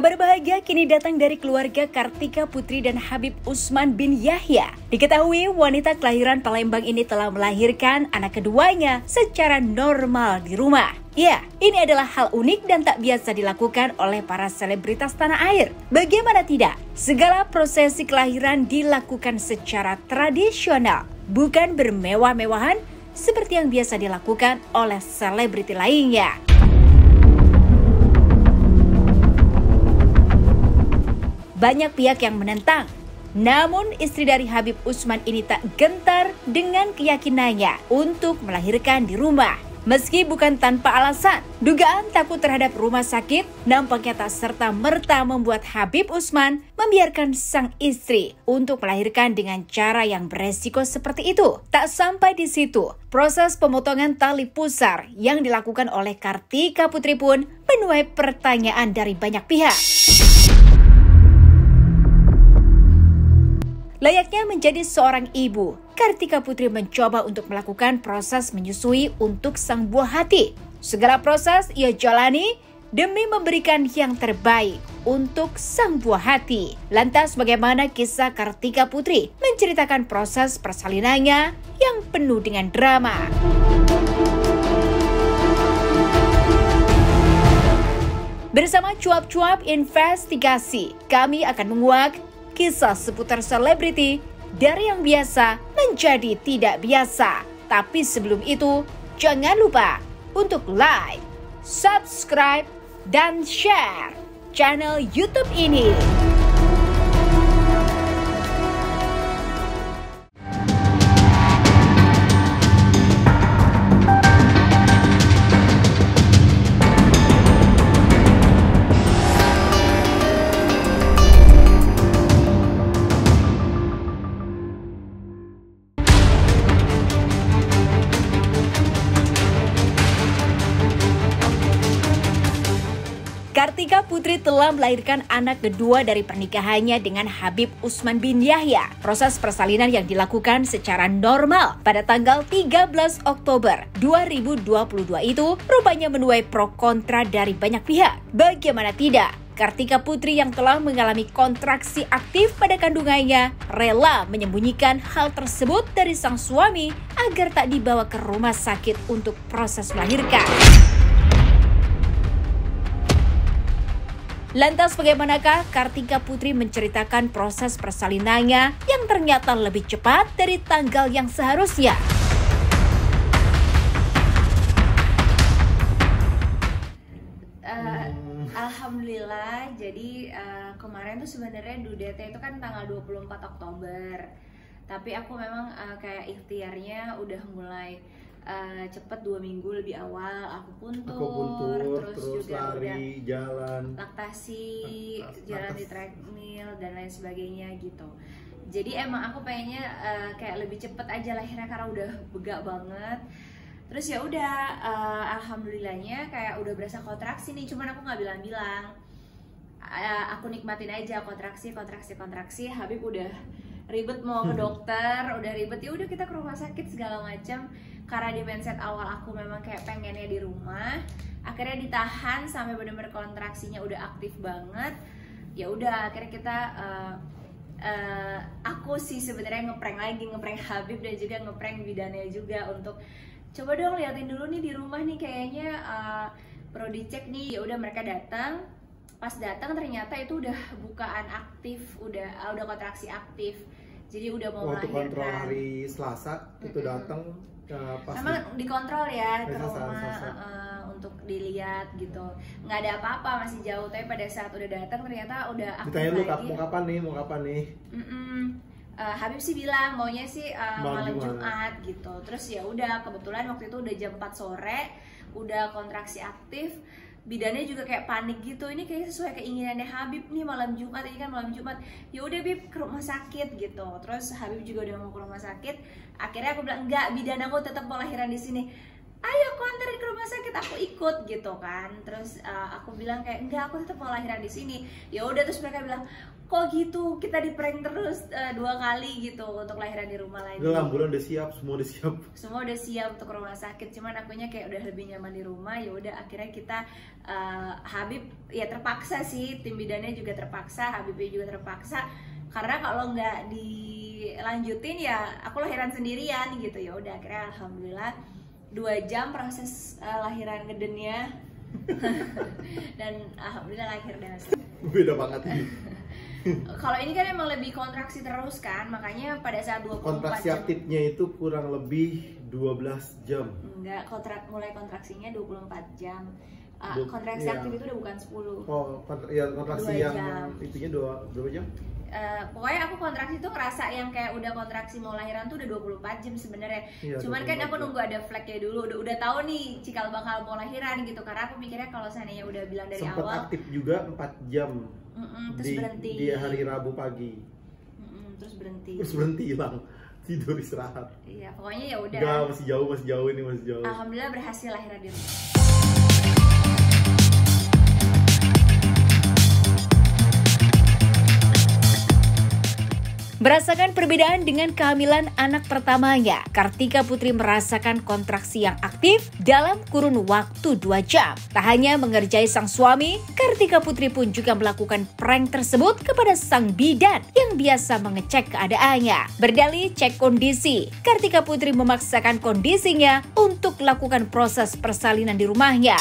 Kabar bahagia kini datang dari keluarga Kartika Putri dan Habib Usman bin Yahya. Diketahui wanita kelahiran Palembang ini telah melahirkan anak keduanya secara normal di rumah. Ya, ini adalah hal unik dan tak biasa dilakukan oleh para selebritas tanah air. Bagaimana tidak? Segala prosesi kelahiran dilakukan secara tradisional, bukan bermewah-mewahan seperti yang biasa dilakukan oleh selebriti lainnya. Banyak pihak yang menentang, namun istri dari Habib Usman ini tak gentar dengan keyakinannya untuk melahirkan di rumah. Meski bukan tanpa alasan, dugaan takut terhadap rumah sakit nampaknya tak serta-merta membuat Habib Usman membiarkan sang istri untuk melahirkan dengan cara yang beresiko seperti itu. Tak sampai di situ, proses pemotongan tali pusar yang dilakukan oleh Kartika Putri pun menuai pertanyaan dari banyak pihak. Layaknya menjadi seorang ibu, Kartika Putri mencoba untuk melakukan proses menyusui untuk sang buah hati. Segala proses ia jalani demi memberikan yang terbaik untuk sang buah hati. Lantas bagaimana kisah Kartika Putri menceritakan proses persalinannya yang penuh dengan drama? Bersama cuap-cuap investigasi, kami akan menguak kisah seputar selebriti dari yang biasa menjadi tidak biasa. Tapi sebelum itu, jangan lupa untuk like, subscribe, dan share channel YouTube ini. Kartika Putri telah melahirkan anak kedua dari pernikahannya dengan Habib Usman bin Yahya. Proses persalinan yang dilakukan secara normal pada tanggal 13 Oktober 2022 itu rupanya menuai pro kontra dari banyak pihak. Bagaimana tidak? Kartika Putri yang telah mengalami kontraksi aktif pada kandungannya rela menyembunyikan hal tersebut dari sang suami agar tak dibawa ke rumah sakit untuk proses melahirkan. Lantas bagaimanakah Kartika Putri menceritakan proses persalinannya yang ternyata lebih cepat dari tanggal yang seharusnya? Alhamdulillah, jadi kemarin tuh sebenarnya due date itu kan tanggal 24 Oktober. Tapi aku memang kayak ikhtiarnya udah mulai cepet 2 minggu lebih awal. Aku puntur terus juga lari, udah jalan, laktasi, jalan di treadmill dan lain sebagainya gitu. Jadi emang aku pengennya kayak lebih cepet aja lahirnya karena udah begak banget. Terus ya udah, alhamdulillahnya kayak udah berasa kontraksi nih, cuman aku nggak bilang-bilang. Aku nikmatin aja kontraksi. Habib udah ribet mau ke dokter, udah ribet, ya udah kita ke rumah sakit segala macam. Karena di mindset awal aku memang kayak pengennya di rumah, akhirnya ditahan sampai bener-bener kontraksinya udah aktif banget. Ya udah, akhirnya kita aku sih sebenarnya ngeprank Habib dan juga ngeprank bidannya juga untuk coba dong liatin dulu nih di rumah nih kayaknya perlu dicek nih. Ya udah, mereka datang. Pas datang ternyata itu udah bukaan aktif, udah kontraksi aktif. Jadi udah mau waktu melahirkan. kontrol hari Selasa itu datang pas memang dikontrol ya ke Selasa. untuk dilihat gitu. Nggak ada apa-apa, masih jauh, tapi pada saat udah datang ternyata udah aktif ditanya lu lagi. mau kapan nih? Habib sih bilang maunya sih malam Jumat. Jumat gitu. Terus ya udah, kebetulan waktu itu udah jam 4 sore, udah kontraksi aktif. Bidannya juga kayak panik gitu, ini kayak sesuai keinginannya Habib nih malam Jumat, ini kan malam Jumat. Ya udah Bib, ke rumah sakit gitu. Terus Habib juga udah mau ke rumah sakit. Akhirnya aku bilang enggak, bidan aku tetap mau lahiran di sini. ayo aku anterin ke rumah sakit, aku ikut gitu kan. Terus aku bilang kayak enggak, aku tetap mau lahiran di sini. Ya udah, terus mereka bilang kok gitu, kita di prank terus 2 kali gitu untuk lahiran di rumah lagi. Udah, ambulan udah siap, semua udah siap untuk ke rumah sakit, cuman akunya kayak udah lebih nyaman di rumah. Ya udah, akhirnya kita Habib ya terpaksa sih, tim bidannya juga terpaksa, Habibnya juga terpaksa, karena kalau nggak dilanjutin ya aku lahiran sendirian gitu. Ya udah, akhirnya alhamdulillah 2 jam proses lahiran gedennya dan alhamdulillah lahir dengan beda banget ini. Kalau ini kan emang lebih kontraksi terus kan, makanya pada saat 24 kontraksi jam, aktifnya itu kurang lebih 12 jam. enggak, mulai kontraksinya 24 jam. Kontraksi iya. aktif itu udah bukan 10. Oh, kontraksi 2 yang jam. itunya 2 jam? Pokoknya aku kontraksi tuh ngerasa yang kayak udah kontraksi mau lahiran tuh udah 24 jam sebenarnya. Iya, Cuman kan aku 24 nunggu ada flagnya dulu, udah tahu nih cikal bakal mau lahiran gitu. Karena aku mikirnya kalau seandainya udah bilang dari Sempat awal. aktif juga 4 jam. Terus berhenti. Di hari Rabu pagi. Terus berhenti. Terus berhenti, hilang. Tidur istirahat. Iya, pokoknya ya udah. Enggak, masih jauh ini, masih jauh. Alhamdulillah berhasil lahiran di rumah. Merasakan perbedaan dengan kehamilan anak pertamanya, Kartika Putri merasakan kontraksi yang aktif dalam kurun waktu 2 jam. Tak hanya mengerjai sang suami, Kartika Putri pun juga melakukan prank tersebut kepada sang bidan yang biasa mengecek keadaannya. Berdalih cek kondisi, Kartika Putri memaksakan kondisinya untuk lakukan proses persalinan di rumahnya.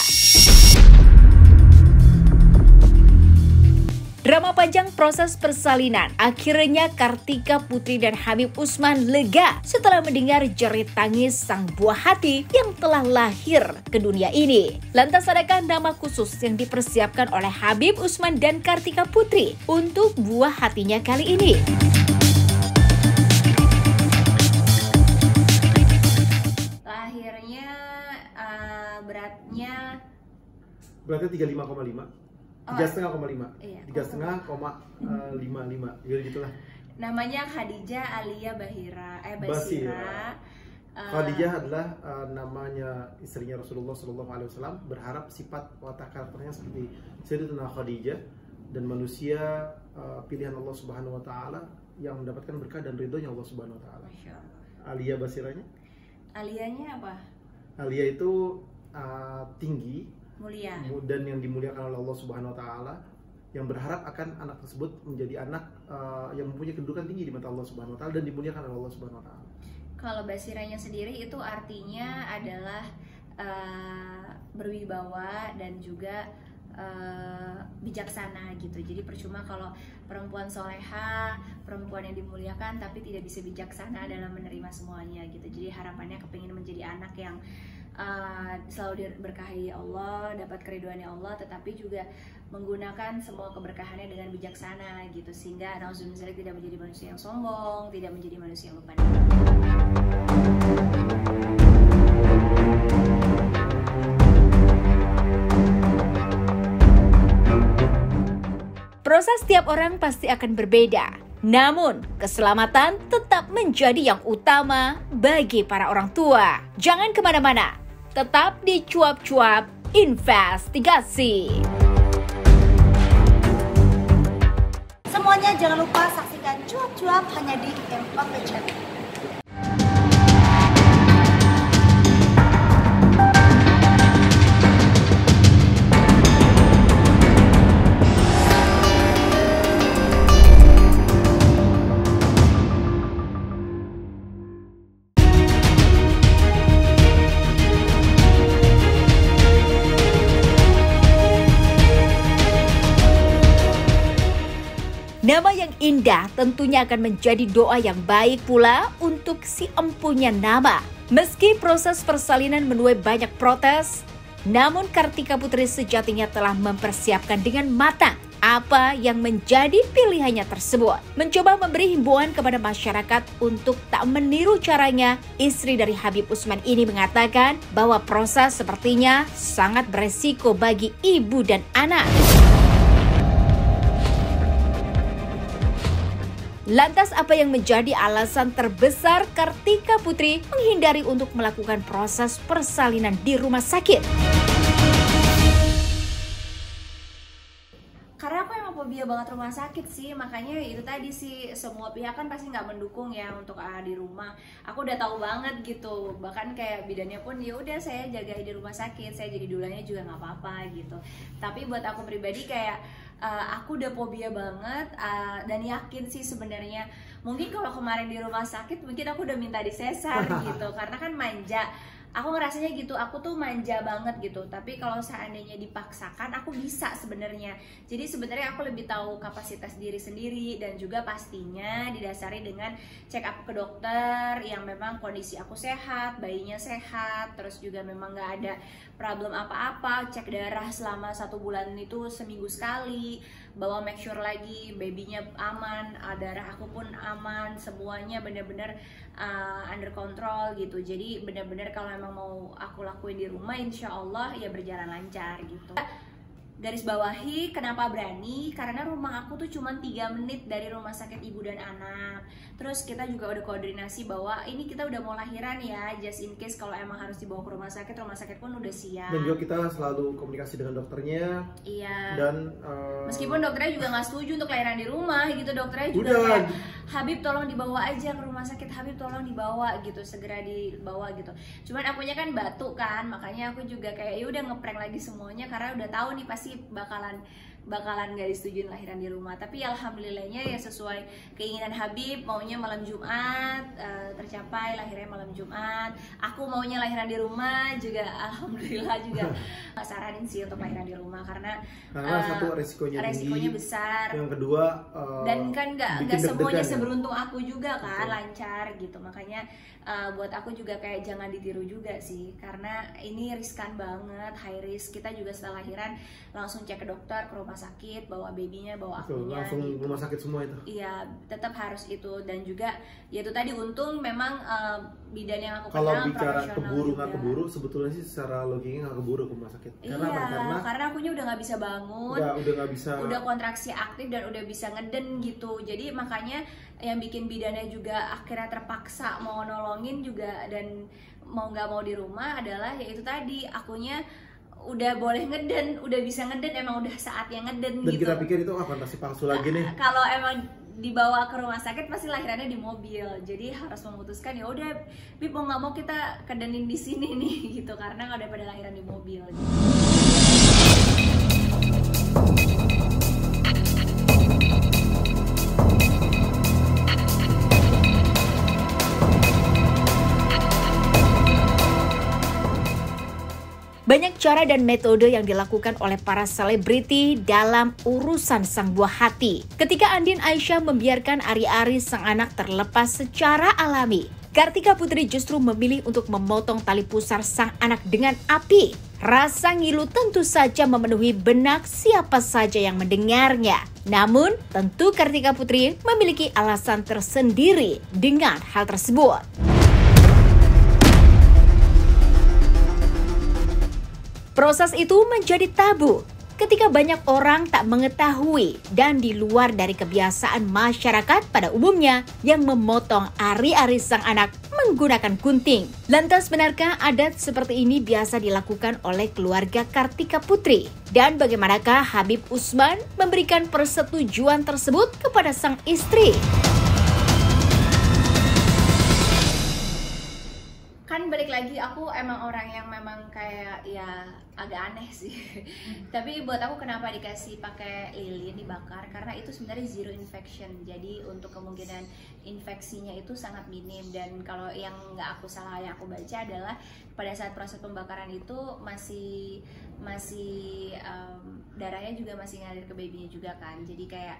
Drama panjang proses persalinan, akhirnya Kartika Putri dan Habib Usman lega setelah mendengar jerit tangis sang buah hati yang telah lahir ke dunia ini. Lantas adakah nama khusus yang dipersiapkan oleh Habib Usman dan Kartika Putri untuk buah hatinya kali ini? Lahirnya beratnya 35,5. 3,5,5. Iya. 3,5,55. Ya gitulah. Namanya Khadijah Alia Basira. Khadijah adalah namanya istrinya Rasulullah SAW. Berharap sifat watak karakternya seperti Sayyidatuna Khadijah, dan manusia pilihan Allah Subhanahu Wa Taala yang mendapatkan berkah dan ridhonya Allah Subhanahu Wa Taala. Alia Basiranya? Alianya apa? Alia itu tinggi, Mulia, dan yang dimuliakan oleh Allah Subhanahu Wa Taala, yang berharap akan anak tersebut menjadi anak yang mempunyai kedudukan tinggi di mata Allah Subhanahu Wa Taala dan dimuliakan oleh Allah Subhanahu Wa Taala. Kalau Basiranya sendiri itu artinya adalah berwibawa dan juga bijaksana gitu. Jadi percuma kalau perempuan soleha, perempuan yang dimuliakan tapi tidak bisa bijaksana dalam menerima semuanya gitu. Jadi harapannya kepingin menjadi anak yang selalu diberkahi Allah, dapat keridhoannya Allah, tetapi juga menggunakan semua keberkahannya dengan bijaksana gitu, sehingga nauzubillah tidak menjadi manusia yang sombong, tidak menjadi manusia yang lupa. Proses tiap orang pasti akan berbeda. Namun, keselamatan tetap menjadi yang utama bagi para orang tua. Jangan kemana-mana, tetap di Cuap-Cuap Investigasi. Semuanya jangan lupa saksikan Cuap-Cuap hanya di Empang Channel. Nama yang indah tentunya akan menjadi doa yang baik pula untuk si empunya nama. Meski proses persalinan menuai banyak protes, namun Kartika Putri sejatinya telah mempersiapkan dengan matang apa yang menjadi pilihannya tersebut. Mencoba memberi himbauan kepada masyarakat untuk tak meniru caranya, istri dari Habib Usman ini mengatakan bahwa proses sepertinya sangat beresiko bagi ibu dan anak. Lantas apa yang menjadi alasan terbesar Kartika Putri menghindari untuk melakukan proses persalinan di rumah sakit? Karena aku emang fobia banget rumah sakit sih, makanya itu tadi sih, semua pihak kan pasti nggak mendukung ya untuk di rumah. Aku udah tahu banget gitu, bahkan kayak bidannya pun ya udah saya jaga di rumah sakit, saya jadi dulanya juga nggak apa-apa gitu. Tapi buat aku pribadi kayak aku udah fobia banget dan yakin sih sebenarnya mungkin kalau kemarin di rumah sakit mungkin aku udah minta disesar gitu, karena kan manja. Aku ngerasanya gitu, aku tuh manja banget gitu. Tapi kalau seandainya dipaksakan, aku bisa sebenarnya. Jadi sebenarnya aku lebih tahu kapasitas diri sendiri, dan juga pastinya didasari dengan check up ke dokter yang memang kondisi aku sehat, bayinya sehat, terus juga memang nggak ada problem apa-apa. Cek darah selama 1 bulan itu seminggu sekali, bawa make sure lagi babynya aman, darah aku pun aman, semuanya bener-bener under control gitu. Jadi bener-bener kalau emang mau aku lakuin di rumah, insya Allah ya berjalan lancar gitu. Garis bawahi kenapa berani, karena rumah aku tuh cuma 3 menit dari rumah sakit ibu dan anak. Terus kita juga udah koordinasi bahwa ini kita udah mau lahiran ya, just in case kalau emang harus dibawa ke rumah sakit pun udah siap. Dan juga kita selalu komunikasi dengan dokternya. Iya. Dan meskipun dokternya juga nggak setuju untuk lahiran di rumah gitu, dokternya juga udah, kayak, Habib tolong dibawa aja ke rumah sakit, Habib tolong dibawa gitu, segera dibawa gitu. Cuman akunya kan batuk kan, makanya aku juga kayak ya udah ngeprank lagi semuanya, karena udah tahu nih pasti bakalan gak disetujuin lahiran di rumah. Tapi alhamdulillahnya ya sesuai keinginan Habib, maunya malam Jumat, tercapai lahirnya malam Jumat. Aku maunya lahiran di rumah juga, alhamdulillah juga gak saranin sih untuk lahiran di rumah, karena satu resikonya tinggi, besar, yang kedua dan kan gak semuanya seberuntung aku juga kan. Betul. Lancar gitu. Makanya buat aku juga kayak jangan ditiru juga sih, karena ini riskan banget, high risk. Kita juga setelah lahiran langsung cek ke dokter, ke rumah sakit, bawa babynya, bawa akunya langsung gitu. Rumah sakit semua itu. Iya, tetap harus itu. Dan juga ya itu tadi, untung memang bidan yang aku kalau kenal bicara profesional nggak keburu, sebetulnya sih secara logikanya nggak keburu ke rumah sakit. Karena akunya udah nggak bisa bangun, udah nggak bisa, udah kontraksi aktif dan udah bisa ngeden gitu. Jadi makanya yang bikin bidannya juga akhirnya terpaksa mau nolongin juga, dan mau nggak mau di rumah adalah yaitu tadi, akunya udah boleh ngeden, udah bisa ngeden, emang udah saatnya ngeden. Dan gitu. Kita pikir itu fantasi palsu lagi nih. Kalau emang dibawa ke rumah sakit pasti lahirannya di mobil, jadi harus memutuskan ya udah, Bib mau nggak mau kita kedenin di sini nih gitu, karena nggak daripada lahiran di mobil gitu. Banyak cara dan metode yang dilakukan oleh para selebriti dalam urusan sang buah hati. Ketika Andien Aisyah membiarkan ari-ari sang anak terlepas secara alami, Kartika Putri justru memilih untuk memotong tali pusar sang anak dengan api. Rasa ngilu tentu saja memenuhi benak siapa saja yang mendengarnya. Namun, tentu Kartika Putri memiliki alasan tersendiri dengan hal tersebut. Proses itu menjadi tabu ketika banyak orang tak mengetahui dan di luar dari kebiasaan masyarakat pada umumnya yang memotong ari-ari sang anak menggunakan gunting. Lantas benarkah adat seperti ini biasa dilakukan oleh keluarga Kartika Putri? Dan bagaimanakah Habib Usman memberikan persetujuan tersebut kepada sang istri? Kan balik lagi, aku emang orang yang memang kayak ya agak aneh sih. Tapi buat aku kenapa dikasih pakai lilin dibakar, karena itu sebenarnya zero infection. Jadi untuk kemungkinan infeksinya itu sangat minim. Dan kalau yang nggak aku salah, yang aku baca adalah pada saat proses pembakaran itu masih darahnya juga masih ngalir ke babynya juga kan. Jadi kayak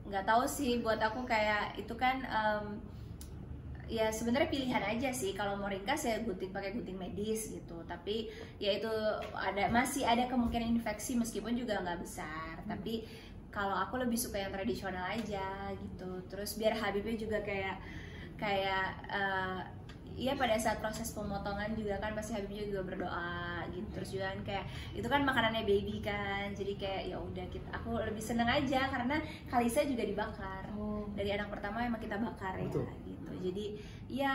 nggak tahu sih, buat aku kayak itu kan ya sebenarnya pilihan aja sih. Kalau mau ringkas ya pakai gunting medis gitu, tapi ya itu masih ada kemungkinan infeksi meskipun juga nggak besar. Tapi kalau aku lebih suka yang tradisional aja gitu. Terus biar Habibnya juga kayak iya pada saat proses pemotongan juga kan pasti Habib juga berdoa gitu, terus juga kan kayak itu kan makanannya baby kan, jadi kayak ya udah aku lebih seneng aja karena Kalisa juga dibakar. Dari anak pertama emang kita bakar ya. Betul. Gitu, jadi ya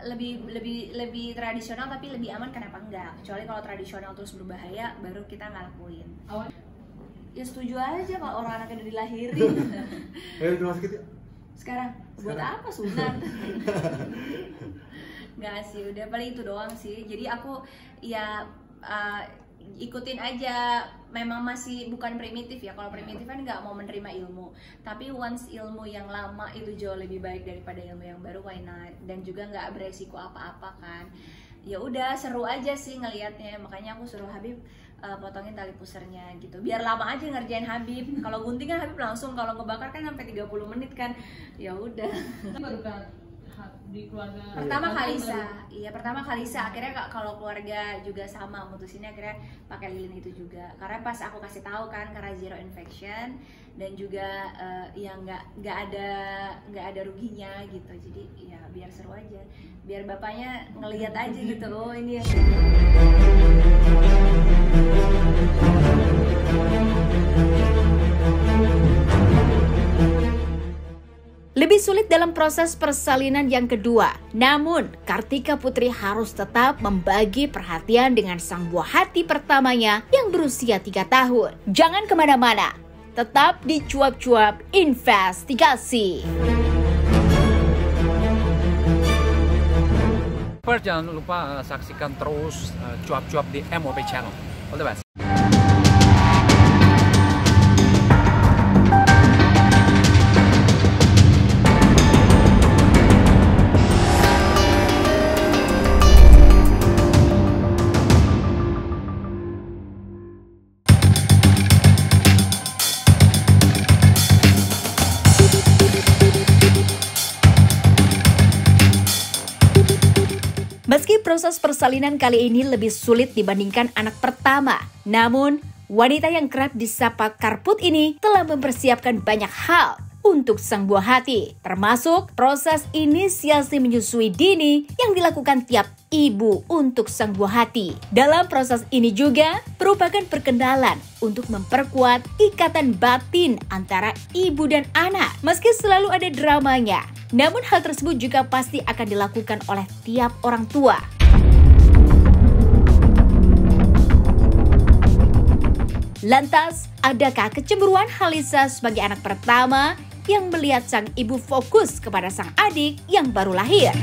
lebih tradisional tapi lebih aman, kenapa enggak, kecuali kalau tradisional terus berbahaya baru kita ngelakuin. Ya setuju aja kalau orang anaknya udah dilahirin. Ayo kita masuk sekarang buat apa sunat? Nggak sih, udah paling itu doang sih. Jadi aku ya ikutin aja. Memang masih bukan primitif ya. Kalau primitif kan nggak mau menerima ilmu. Tapi once ilmu yang lama itu jauh lebih baik daripada ilmu yang baru, why not? Dan juga nggak beresiko apa-apa kan. Ya udah seru aja sih ngelihatnya. Makanya aku suruh Habib potongin tali pusernya gitu, biar lama aja ngerjain Habib. Kalau gunting kan Habib langsung, kalau ngebakar kan sampai 30 menit kan. Ya udah. Baru di keluarga pertama Kalisa, iya pertama Kalisa. Akhirnya kalau keluarga juga sama mutusinnya, akhirnya pakai lilin itu juga. Karena pas aku kasih tahu kan karena zero infection dan juga ya nggak ada ruginya gitu. Jadi ya biar seru aja, biar bapaknya ngelihat aja gitu, oh ini ya. Lebih sulit dalam proses persalinan yang kedua. Namun, Kartika Putri harus tetap membagi perhatian dengan sang buah hati pertamanya yang berusia 3 tahun. Jangan kemana-mana, tetap di Cuap-Cuap Investigasi. Jangan lupa saksikan terus Cuap-Cuap di MOP Channel. All the best. Meski proses persalinan kali ini lebih sulit dibandingkan anak pertama, namun wanita yang kerap disapa Karput ini telah mempersiapkan banyak hal untuk sang buah hati, termasuk proses inisiasi menyusui dini yang dilakukan tiap ibu untuk sang buah hati. Dalam proses ini juga merupakan perkenalan untuk memperkuat ikatan batin antara ibu dan anak. Meski selalu ada dramanya, namun hal tersebut juga pasti akan dilakukan oleh tiap orang tua. Lantas, adakah kecemburuan Halisa sebagai anak pertama yang melihat sang ibu fokus kepada sang adik yang baru lahir?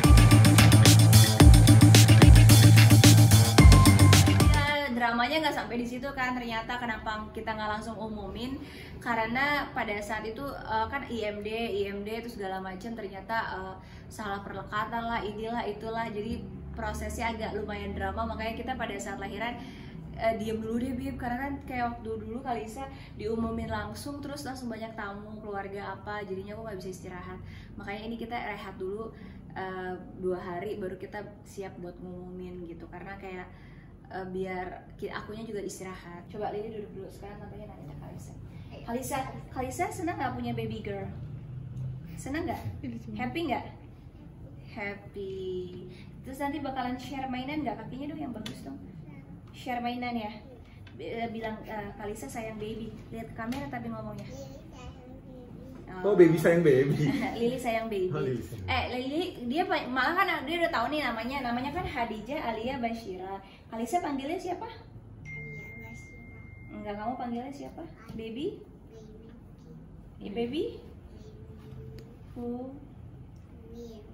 Dramanya nggak sampai di situ kan, ternyata kenapa kita nggak langsung umumin, karena pada saat itu kan IMD itu segala macam, ternyata salah perlekatan lah, inilah itulah, jadi prosesnya agak lumayan drama. Makanya kita pada saat lahiran diem dulu deh Bib, karena kan kayak waktu dulu Kalisa diumumin langsung, terus langsung banyak tamu keluarga apa, jadinya aku nggak bisa istirahat. Makanya ini kita rehat dulu 2 hari baru kita siap buat ngumumin gitu, karena kayak biar akunya juga istirahat. Coba Lili duduk dulu, sekarang tantanya nanya Kalisa. Kalisa senang nggak punya baby girl? Senang nggak? Happy nggak? Happy. Terus nanti bakalan share mainan nggak? Kakinya dong yang bagus dong. Share mainan ya. Bilang Kalisa sayang baby. Lihat ke kamera tapi ngomongnya. Oh, baby sayang baby. Lili sayang baby. Oh, Lili dia malah kan dia udah tahu nih namanya kan Hadijah Alia Bashira. Kalisa panggilnya siapa? Enggak, kamu panggilnya siapa? Baby? Baby?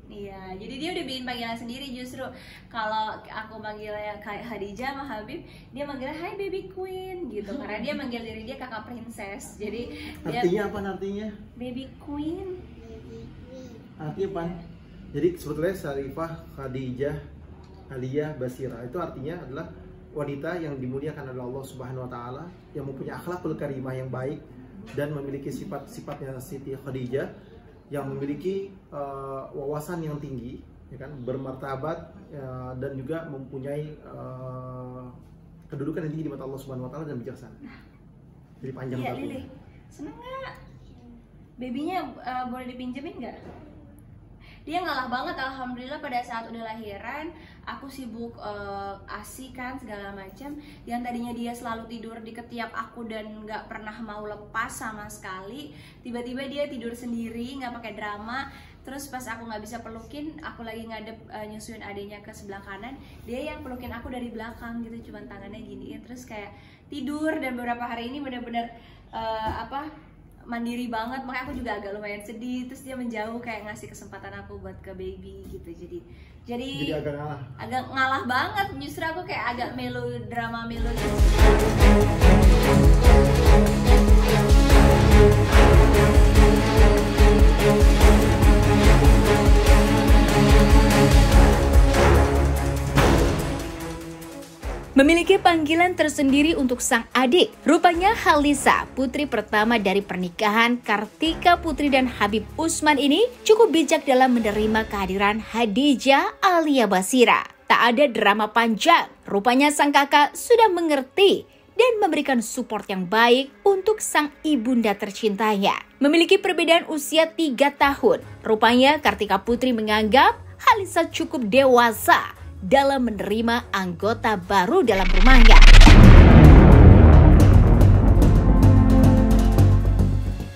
Iya, jadi dia udah bikin panggilan sendiri. Justru kalau aku manggilnya kayak Hadijah sama Habib, dia manggilnya Hai Baby Queen gitu, karena dia manggil diri dia kakak princess. Jadi artinya apa artinya? Baby Queen. Artinya apa? Jadi sebetulnya Syarifah Khadijah Aliyah Basira itu artinya adalah wanita yang dimuliakan oleh Allah Subhanahu wa taala, yang mempunyai akhlakul karimah yang baik dan memiliki sifat-sifatnya Siti Khadijah, yang memiliki wawasan yang tinggi, ya kan, bermartabat dan juga mempunyai kedudukan yang tinggi di mata Allah Subhanahu wa taala dan bijaksana. Jadi panjang Iya, tapi. Lili. Seneng nggak? Babynya boleh dipinjemin nggak? dia ngalah banget. Alhamdulillah pada saat udah lahiran aku sibuk ASI kan segala macam, yang tadinya dia selalu tidur di ketiak aku dan nggak pernah mau lepas sama sekali, tiba-tiba dia tidur sendiri nggak pakai drama. Terus pas aku nggak bisa pelukin, aku lagi ngadep nyusuin adenya ke sebelah kanan, dia yang pelukin aku dari belakang gitu, cuman tangannya gini, terus kayak tidur. Dan beberapa hari ini benar-benar mandiri banget, makanya aku juga agak lumayan sedih. Terus dia menjauh, kayak ngasih kesempatan aku buat ke baby gitu. Jadi agak ngalah banget. Justru aku kayak agak melodrama gitu. Memiliki panggilan tersendiri untuk sang adik. Rupanya Halisa, putri pertama dari pernikahan Kartika Putri dan Habib Usman ini cukup bijak dalam menerima kehadiran Khadijah Alia Basira. Tak ada drama panjang. Rupanya sang kakak sudah mengerti dan memberikan support yang baik untuk sang ibunda tercintanya. Memiliki perbedaan usia 3 tahun. Rupanya Kartika Putri menganggap Halisa cukup dewasa dalam menerima anggota baru dalam rumahnya.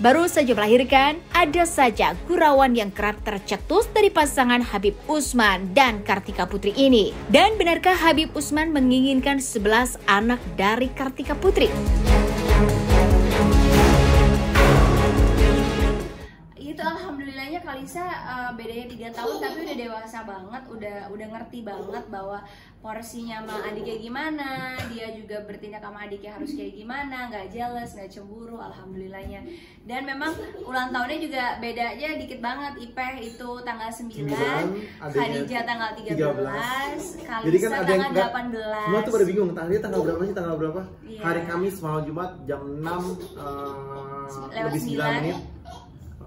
Baru saja melahirkan, ada saja gurauan yang kerap tercetus dari pasangan Habib Usman dan Kartika Putri ini. Dan benarkah Habib Usman menginginkan 11 anak dari Kartika Putri? Itu alhamdulillahnya Kalisa bedanya 3 tahun tapi udah dewasa banget, udah ngerti banget bahwa porsinya sama adiknya gimana, dia juga bertindak sama adiknya harus kayak gimana, nggak jealous, nggak cemburu, alhamdulillahnya. Dan memang ulang tahunnya juga bedanya dikit banget. Ipeh itu tanggal 9, Khadijah tanggal 13, Kalisa jadi kan ada tanggal yang 18. Semua tuh pada bingung, tanggal berapa sih, tanggal berapa? Iya. Hari Kamis malam Jumat jam 6 lebih 9 menit.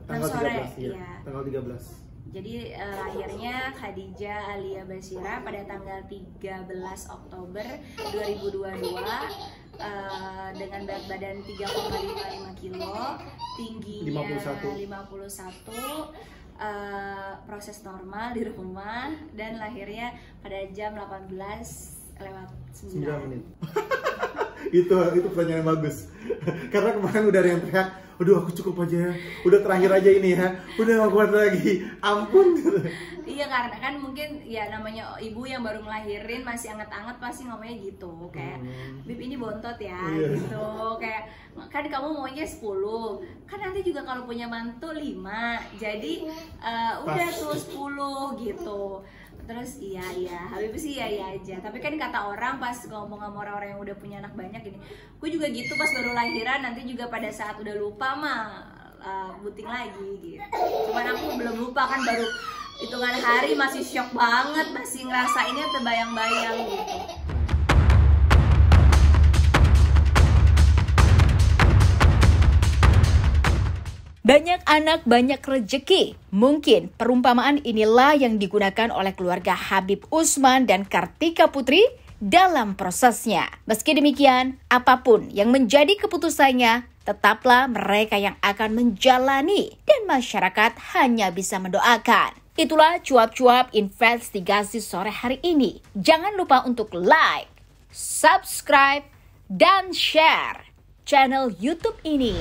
Tanggal 13 ya. Tanggal 13. Jadi lahirnya Khadijah Alia Basira pada tanggal 13 Oktober 2022 dengan berat badan 3,55 kilo, tingginya 51, proses normal di rumah, dan lahirnya pada jam 18:09 menit. itu pertanyaan yang bagus. Karena kemarin udah ada yang teriak, aduh aku cukup aja ya, udah terakhir aja ini ya, udah gak kuat lagi, ampun. Iya, karena kan mungkin ya namanya ibu yang baru ngelahirin masih anget-anget pasti ngomongnya gitu, kayak Bib ini bontot ya, gitu. Kayak kan kamu maunya 10, kan nanti juga kalau punya mantu 5, jadi udah tuh 10 gitu. Terus iya Habib sih iya aja, tapi kan kata orang pas ngomong sama orang-orang yang udah punya anak banyak gini, gue juga gitu pas baru lahiran, nanti juga pada saat udah lupa mah buting lagi gitu. Cuman aku belum lupa, kan baru hitungan hari, masih shock banget, masih ngerasainnya terbayang-bayang gitu. Banyak anak, banyak rezeki. Mungkin perumpamaan inilah yang digunakan oleh keluarga Habib Usman dan Kartika Putri dalam prosesnya. Meski demikian, apapun yang menjadi keputusannya, tetaplah mereka yang akan menjalani dan masyarakat hanya bisa mendoakan. Itulah cuap-cuap investigasi sore hari ini. Jangan lupa untuk like, subscribe, dan share channel YouTube ini.